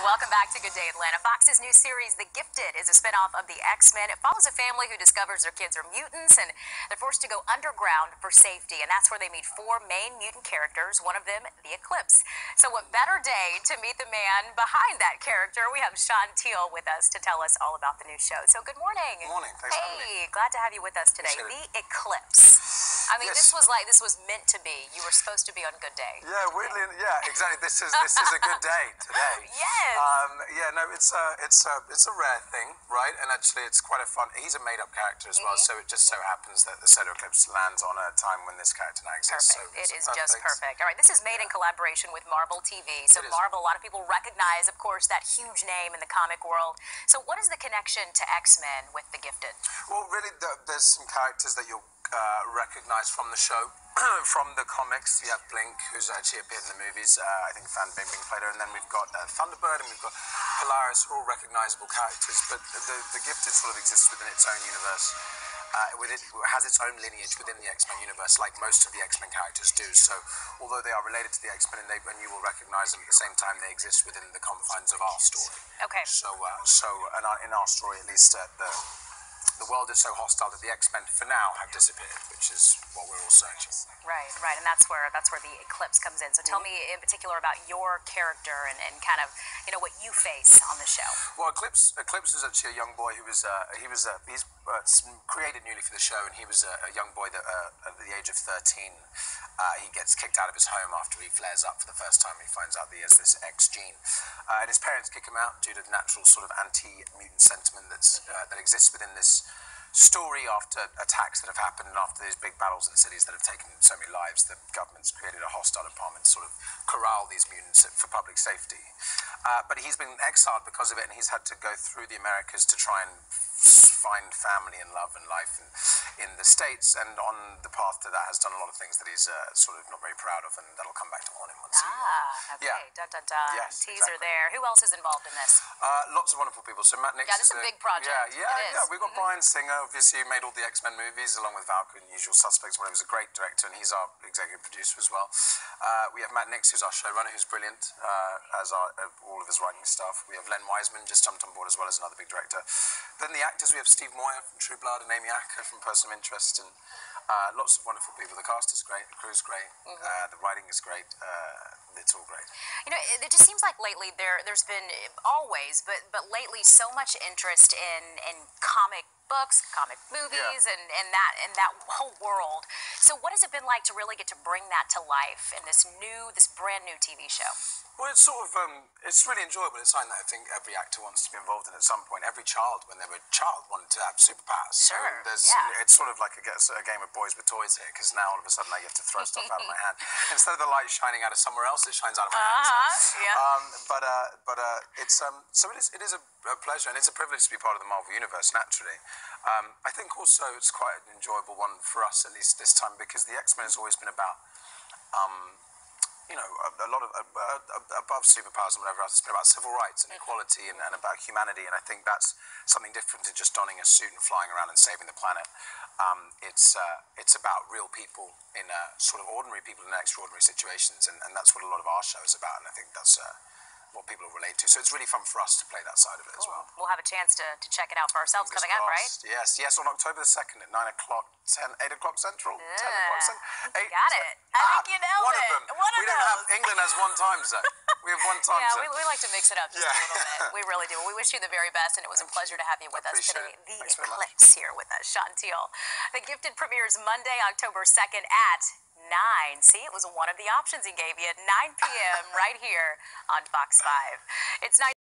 Welcome back to Good Day Atlanta. Fox's new series, The Gifted, is a spinoff of the X-Men. It follows a family who discovers their kids are mutants, and they're forced to go underground for safety. And that's where they meet four main mutant characters, one of them the Eclipse. So what better day to meet the man behind that character? We have Teale with us to tell us all about the new show. So good morning. Good morning. Thanks for having me. Hey, glad to have you with us today. The Eclipse. I mean, yes. this was meant to be. You were supposed to be on Good Day. Yeah, weirdly, yeah, exactly. This is a good day today. Yes. Yeah, no, it's a rare thing, right? And actually, it's quite a fun. He's a made-up character as well, so it just so happens that the Solar Eclipse lands on a time when this character now exists. Perfect. So it is just perfect. All right, this is made in collaboration with Marvel TV. So It is. Marvel, a lot of people recognize, of course, that huge name in the comic world. So what is the connection to X-Men with The Gifted? Well, really, there's some characters that you'll recognize from the show. From the comics, you have Blink, who's actually appeared in the movies. I think Fan Bingbing played her, and then we've got Thunderbird, and we've got Polaris, who are all recognizable characters. But the Gifted sort of exists within its own universe. It has its own lineage within the X-Men universe, like most of the X-Men characters do. So, although they are related to the X-Men, and you will recognize them at the same time, they exist within the confines of our story. Okay. So in our story, at least, the world is so hostile that the X-Men, for now, have disappeared, which is what we're all searching. Right, and that's where the Eclipse comes in. So tell me in particular about your character and kind of what you face on the show. Well, Eclipse is actually a young boy who was he's created newly for the show, and he was a young boy that at the age of 13 he gets kicked out of his home after he flares up for the first time. He finds out that he has this X gene, and his parents kick him out due to the natural sort of anti-mutant sentiment that exists within this story after attacks that have happened and after these big battles in cities that have taken so many lives. The government's created a hostile department to sort of corral these mutants for public safety. But he's been exiled because of it, and he's had to go through the Americas to try and find family and love and life in the States, and on the path to that has done a lot of things that he's sort of not very proud of, and that'll come back to haunt him once okay. Yeah. Dun, dun, dun. Yes, Teaser exactly. there. Who else is involved in this? Lots of wonderful people. So Matt Nix this is a big project. Yeah. We've got Brian Singer, obviously, who made all the X-Men movies, along with Valkyrie and Usual Suspects, where he was a great director, and he's our executive producer as well. We have Matt Nix, who's our showrunner, who's brilliant, as all of his writing stuff. We have Len Wiseman, just jumped on board as well as another big director. Then the actors, we have Steve Moyer from True Blood and Amy Acker from Person of Interest, and lots of wonderful people. The cast is great, the crew's great, the writing is great, it's all great. It just seems like lately there's been always, but lately so much interest in comic books, comic movies, and that whole world. So what has it been like to really get to bring that to life in this brand new TV show? Well, it's sort of, it's really enjoyable. It's something that I think every actor wants to be involved in at some point. Every child, when they were a child, wanted to have superpowers. Sure, So it's sort of like a game of boys with toys here, because now all of a sudden I get to throw stuff out of my hand. Instead of the light shining out of somewhere else, it shines out of my hand. So it is a pleasure, and it's a privilege to be part of the Marvel Universe, naturally. I think also it's quite an enjoyable one for us, at least this time, because the X-Men has always been about a lot of above superpowers and whatever else. It's been about civil rights and equality and about humanity, and I think that's something different to just donning a suit and flying around and saving the planet. It's about real people in sort of ordinary people in extraordinary situations, and that's what a lot of our show is about, and I think that's what people relate to. So it's really fun for us to play that side of it as well. We'll have a chance to check it out for ourselves coming up, right? Yes, on October the 2nd at 9 o'clock, 8 o'clock Central, 10 o'clock Central. Got it. I think you nailed one it. Of them. We don't have, England has one time zone. We have one time zone. We like to mix it up just a little bit. We really do. We wish you the very best, and it was a pleasure to have you with us today. The Eclipse here with us, Teale. The Gifted premieres Monday, October 2nd at 9. See, it was one of the options he gave you at 9 p.m. right here on Fox 5. It's 9.